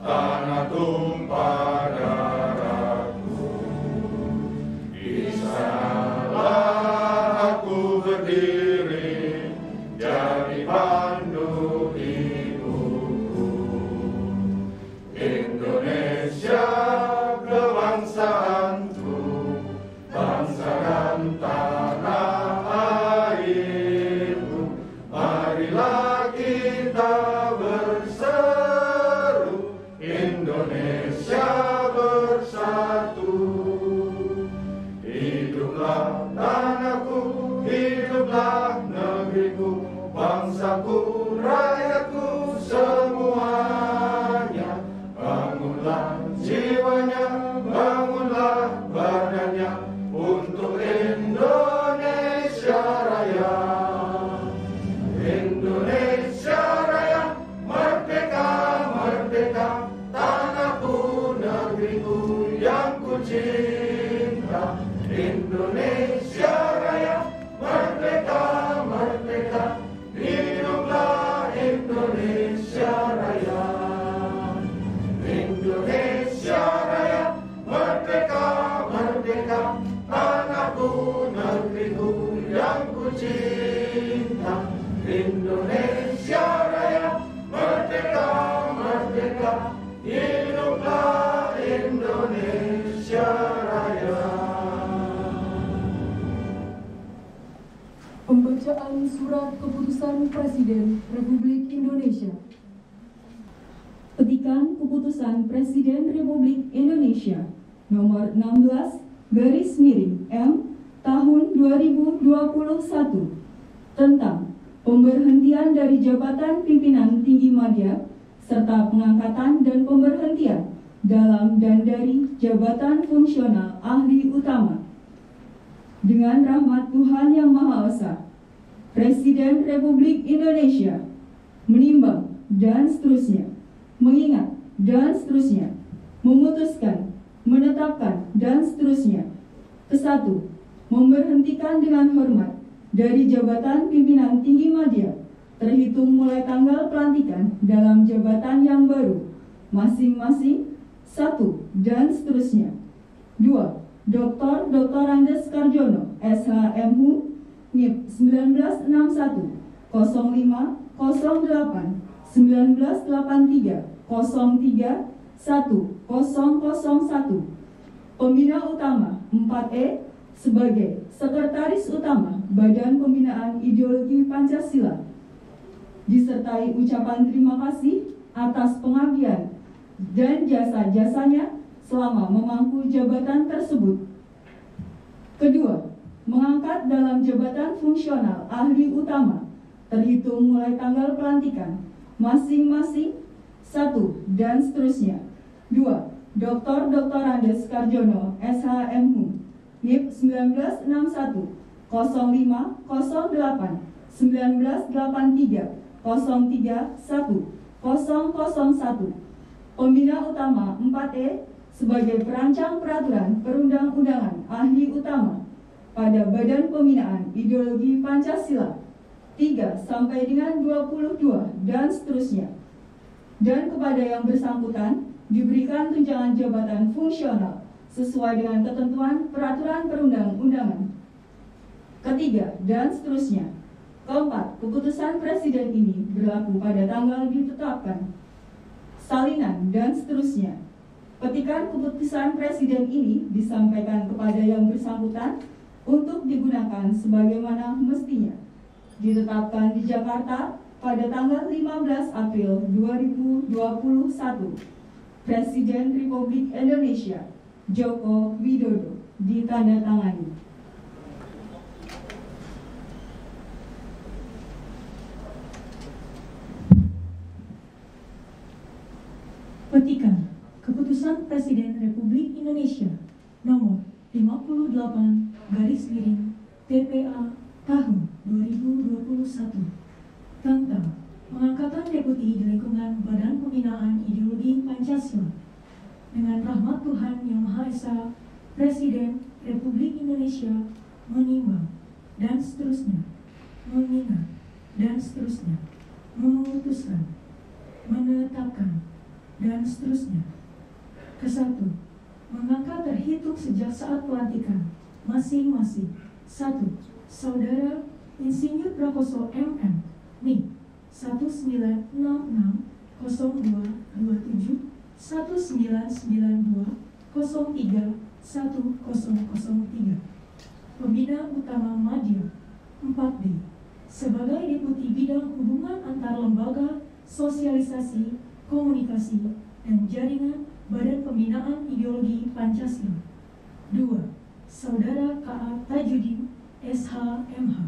tanah tumpah darahku. Di sanalah aku berdiri, jadi pandu ibuku. Indonesia kebangsaanku, bangsa dan tanah airku. Marilah kita berseru, Indonesia bersatu. Hiduplah tanahku, hiduplah negeriku, bangsaku, rakyatku semuanya. Bangunlah jiwanya, bangunlah badannya untuk Indonesia Raya. Indonesia Raya, merdeka, merdeka, tanahku, negeriku yang ku cinta. Indonesia Raya, merdeka, merdeka, hiduplah Indonesia Raya. Indonesia Raya, merdeka, merdeka, tanahku, negeriku yang ku cinta. Indonesia Raya, merdeka, merdeka, hiduplah Indonesia Raya. Pembacaan Surat Keputusan Presiden Republik Indonesia. Petikan Keputusan Presiden Republik Indonesia Nomor 16/M Tahun 2021 tentang pemberhentian dari jabatan pimpinan tinggi media serta pengangkatan dan pemberhentian dalam dan dari jabatan fungsional ahli utama. Dengan rahmat Tuhan Yang Maha Esa, Presiden Republik Indonesia menimbang dan seterusnya, mengingat dan seterusnya, memutuskan, menetapkan dan seterusnya. Kesatu, memberhentikan dengan hormat dari jabatan pimpinan tinggi media terhitung mulai tanggal pelantikan dalam jabatan yang baru masing-masing. 1 dan seterusnya. 2. Dr. Andes Karjono, SHMHU, NIP 1961 05 08 1983 03 1001. Pembina Utama 4E sebagai Sekretaris Utama Badan Pembinaan Ideologi Pancasila, disertai ucapan terima kasih atas pengabdian dan jasa-jasanya selama memangku jabatan tersebut. Kedua, mengangkat dalam jabatan fungsional ahli utama terhitung mulai tanggal pelantikan masing-masing. 1 dan seterusnya. 2. Dr. Andes Karjono, SHMHU, NIP 1961 05 08 1983 03 1001. Pembina Utama 4E sebagai perancang peraturan perundang-undangan ahli utama pada Badan Pembinaan Ideologi Pancasila 3 sampai dengan 22 dan seterusnya. Dan kepada yang bersangkutan diberikan tunjangan jabatan fungsional sesuai dengan ketentuan peraturan perundang-undangan. Ketiga dan seterusnya. Keempat, keputusan Presiden ini berlaku pada tanggal ditetapkan. Salinan dan seterusnya. Petikan keputusan Presiden ini disampaikan kepada yang bersangkutan untuk digunakan sebagaimana mestinya. Ditetapkan di Jakarta pada tanggal 15 April 2021. Presiden Republik Indonesia Joko Widodo, ditandatangani. Petikan Keputusan Presiden Republik Indonesia Nomor 58/TPA tahun 2021 tentang pengangkatan deputi di lingkungan Badan Pembinaan Ideologi Pancasila. Dengan rahmat Tuhan Yang Maha Esa, Presiden Republik Indonesia menimbang dan seterusnya, mengingat dan seterusnya, memutuskan, menetapkan dan seterusnya. Ke-1. Mengangkat terhitung sejak saat pelantikan masing-masing. 1. Saudara Insinyur Prakoso MM, NIK 1966-0227 1992-03-1003. Pembina Utama Madya 4D sebagai Deputi Bidang Hubungan Antar Lembaga, Sosialisasi, Komunikasi, dan Jaringan Badan Pembinaan Ideologi Pancasila. 2. Saudara K.A. Tajudin SH.MH,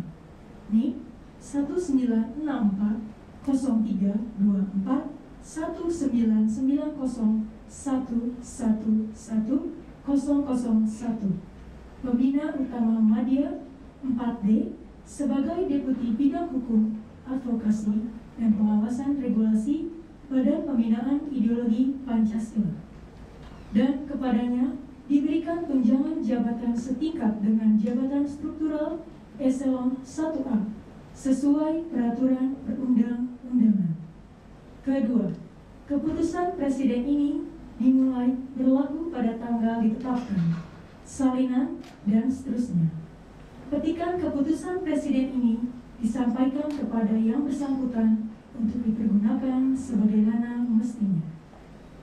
NIK 1990-111-111-001. Pembina Utama Madya 4D sebagai Deputi Bidang Hukum, Advokasi, dan Pengawasan Regulasi Badan Pembinaan Ideologi Pancasila. Dan kepadanya diberikan tunjangan jabatan setingkat dengan jabatan struktural eselon 1A sesuai peraturan perundang-undangan. Kedua, keputusan Presiden ini dimulai berlaku pada tanggal ditetapkan, salinan, dan seterusnya. Petikan keputusan Presiden ini disampaikan kepada yang bersangkutan untuk dipergunakan sebagaimana mestinya.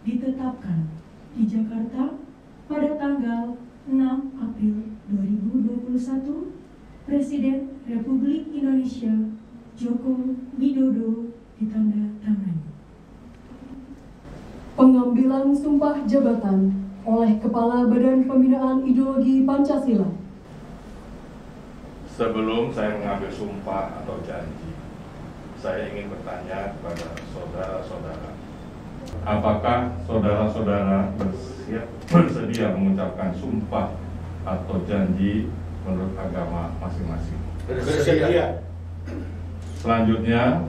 Ditetapkan di Jakarta pada tanggal 6 April 2021, Presiden Republik Indonesia Joko Widodo ditandatangani. Pengambilan sumpah jabatan oleh Kepala Badan Pembinaan Ideologi Pancasila. Sebelum saya mengambil sumpah atau janji, saya ingin bertanya kepada saudara-saudara, apakah saudara-saudara bersedia mengucapkan sumpah atau janji menurut agama masing-masing? Bersedia. Selanjutnya,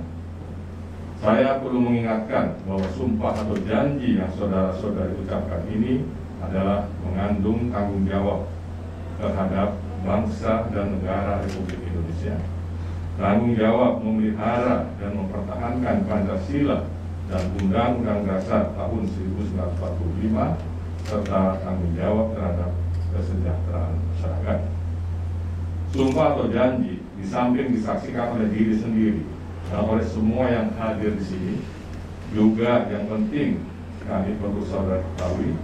saya perlu mengingatkan bahwa sumpah atau janji yang saudara-saudara ucapkan ini adalah mengandung tanggung jawab terhadap bangsa dan negara Republik Indonesia. Tanggung jawab memelihara dan mempertahankan Pancasila dan Undang-Undang Dasar tahun 1945 serta tanggung jawab terhadap kesejahteraan masyarakat. Sumpah atau janji di samping disaksikan oleh diri sendiri dan oleh semua yang hadir di sini, juga yang penting kami perlu saudara ketahui,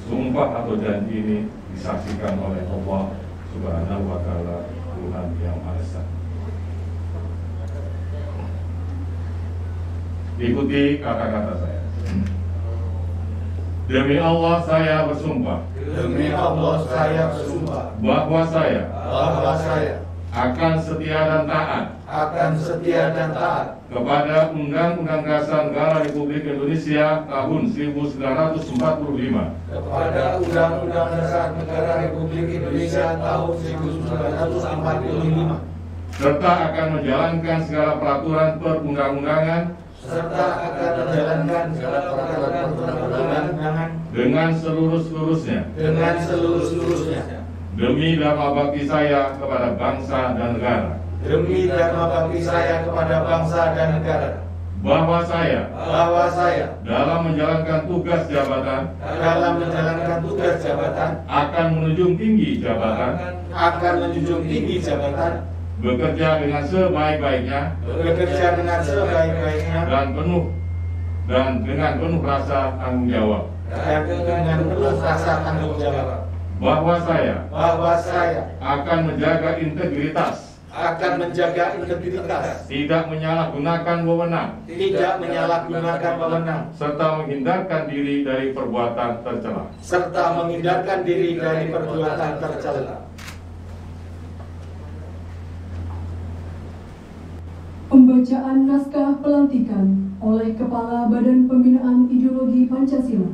sumpah atau janji ini disaksikan oleh Allah Subhanahu wa Ta'ala, Tuhan yang Maha Esa. Ikuti kata-kata saya. Demi Allah saya bersumpah. Demi Allah saya bersumpah Bahwa saya akan setia dan taat kepada Undang-Undang Dasar Negara Republik Indonesia tahun 1945 kepada Undang-Undang Dasar Negara Republik Indonesia tahun 1945 serta akan menjalankan segala peraturan perundang-undangan dengan seluruh-seluruhnya demi dharma bakti saya kepada bangsa dan negara. Bahwa saya dalam menjalankan tugas jabatan akan menjunjung tinggi jabatan bekerja dengan sebaik-baiknya dan dengan penuh rasa tanggung jawab. Bahwa saya akan menjaga integritas, tidak menyalahgunakan wewenang, serta menghindarkan diri dari perbuatan tercela. Pembacaan naskah pelantikan oleh Kepala Badan Pembinaan Ideologi Pancasila.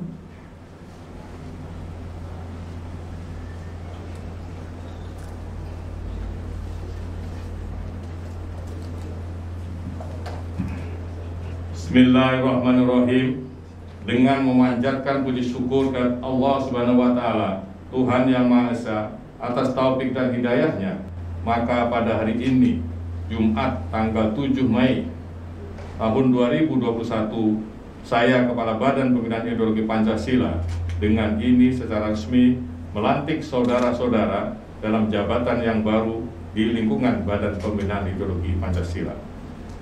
Bismillahirrahmanirrahim. Dengan memanjatkan puji syukur kepada Allah Subhanahu wa Ta'ala, Tuhan yang Maha Esa, atas taufik dan hidayahnya, maka pada hari ini, Jumat tanggal 7 Mei tahun 2021, saya, Kepala Badan Pembinaan Ideologi Pancasila, dengan ini secara resmi melantik saudara-saudara dalam jabatan yang baru di lingkungan Badan Pembinaan Ideologi Pancasila.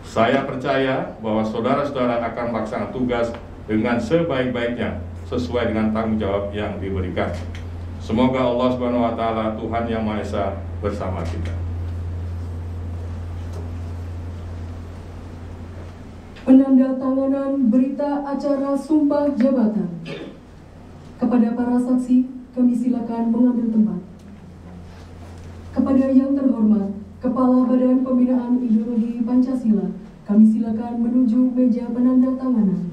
Saya percaya bahwa saudara-saudara akan melaksanakan tugas dengan sebaik-baiknya sesuai dengan tanggung jawab yang diberikan. Semoga Allah Subhanahu wa Ta'ala, Tuhan Yang Maha Esa, bersama kita. Penandatanganan berita acara sumpah jabatan. Kepada para saksi, kami silakan mengambil tempat. Kepada yang terhormat, Kepala Badan Pembinaan Ideologi Pancasila, kami silakan menuju meja penandatanganan.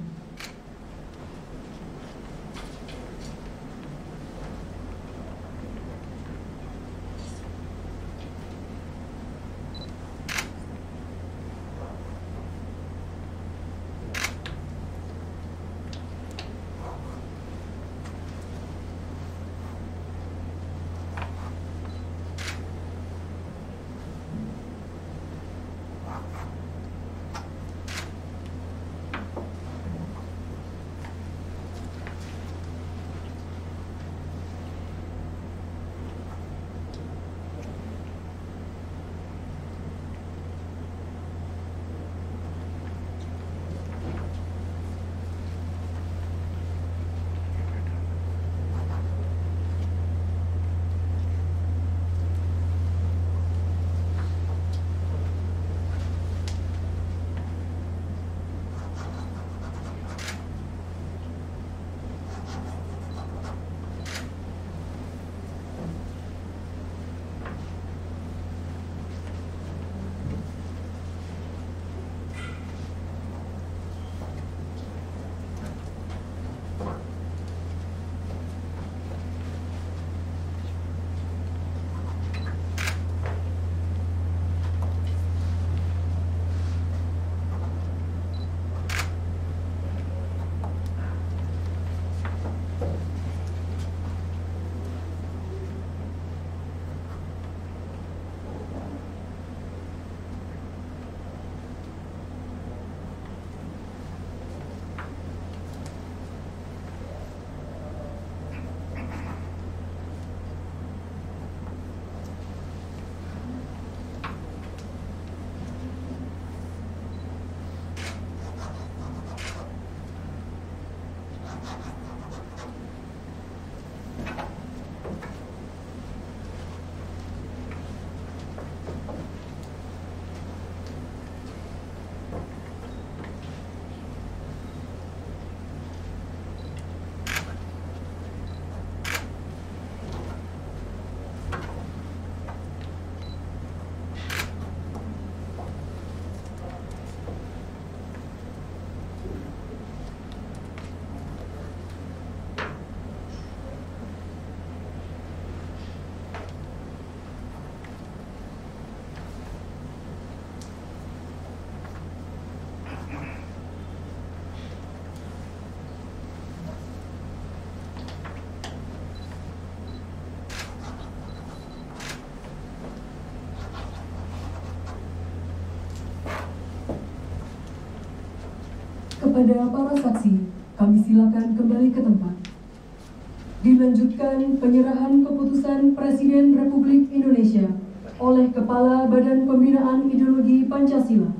Kepada para saksi, kami silakan kembali ke tempat. Dilanjutkan penyerahan keputusan Presiden Republik Indonesia oleh Kepala Badan Pembinaan Ideologi Pancasila.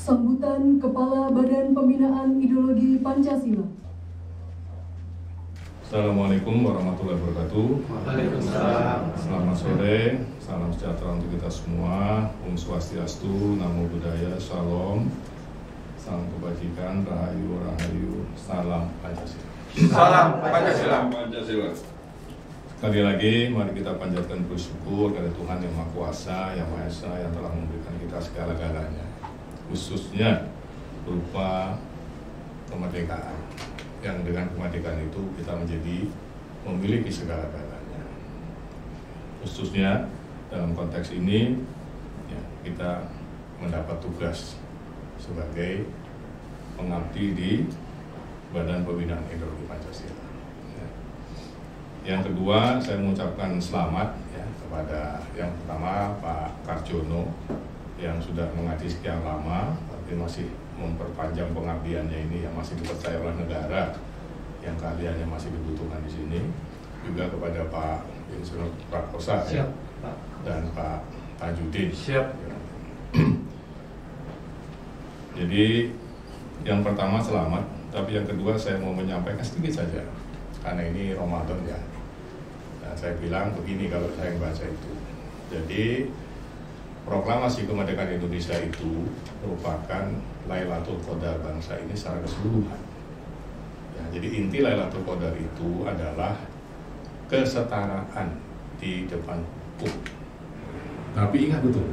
Sambutan Kepala Badan Pembinaan Ideologi Pancasila. Assalamualaikum warahmatullahi wabarakatuh. Waalaikumsalam. Selamat sore, salam sejahtera untuk kita semua. Om Swastiastu, Namo Buddhaya, Shalom, salam kebajikan, Rahayu, Rahayu, salam Pancasila. Salam Pancasila. Pancasila. Sekali lagi, mari kita panjatkan bersyukur kepada Tuhan Yang Maha Kuasa, Yang Maha Esa, yang telah memberikan kita segala-galanya. khususnya berupa kemerdekaan, yang dengan kemerdekaan itu kita menjadi memiliki segala-galanya. Khususnya dalam konteks ini ya, kita mendapat tugas sebagai pengabdi di Badan Pembinaan Ideologi Pancasila. Ya. Yang kedua, saya mengucapkan selamat ya, kepada yang pertama Pak Karjono yang sudah mengabdi sekian lama, tapi masih memperpanjang pengabdiannya ini yang masih dipercaya oleh negara, yang keahliannya masih dibutuhkan di sini. Juga kepada Pak Insinyur Prakosa ya, dan Pak Tajudin. Siap. Jadi yang pertama selamat, tapi yang kedua saya mau menyampaikan sedikit saja, karena ini Ramadan ya. Nah, saya bilang begini kalau saya baca itu. Jadi proklamasi kemerdekaan Indonesia itu merupakan Lailatul Qadar bangsa ini secara keseluruhan. Ya, jadi inti Lailatul Qadar itu adalah kesetaraan di depan hukum. Tapi ingat betul,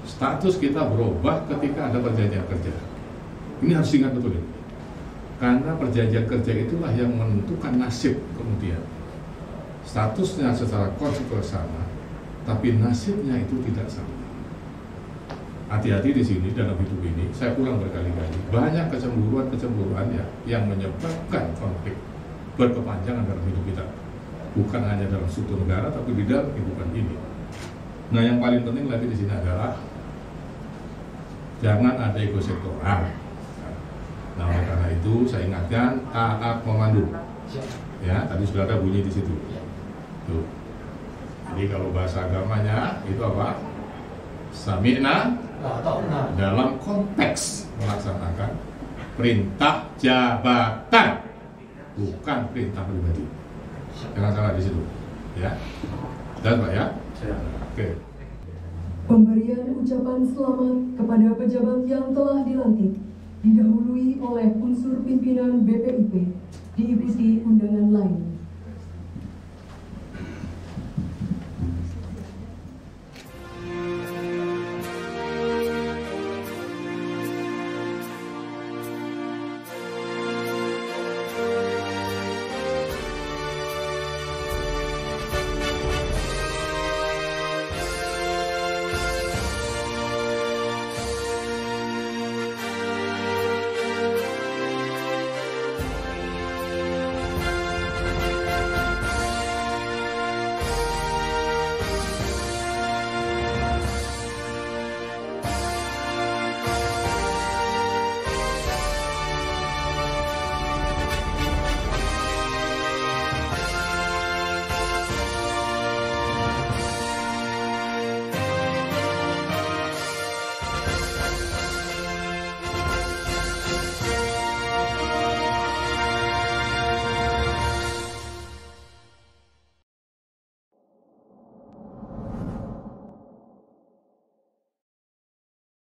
status kita berubah ketika ada perjanjian kerja. Ini harus ingat betul ini. Karena perjanjian kerja itulah yang menentukan nasib kemudian. Statusnya secara konstitusional sama, tapi nasibnya itu tidak sama. Hati-hati di sini dalam hidup ini, saya ulang berkali-kali, banyak kecemburuan ya yang menyebabkan konflik berkepanjangan dalam hidup kita. Bukan hanya dalam struktur negara, tapi di dalam kehidupan ini. Nah, yang paling penting lagi di sini adalah jangan ada ego sektoral. Nah, oleh karena itu saya ingatkan taat memandu. Ya, tadi sudah ada bunyi di situ. Tuh. Jadi kalau bahasa agamanya itu apa? Sami'na dalam konteks melaksanakan perintah jabatan, bukan perintah pribadi. Jangan salah di situ, ya. Dan Pak ya. Oke. Pemberian ucapan selamat kepada pejabat yang telah dilantik didahului oleh unsur pimpinan BPIP, diikuti undangan lain.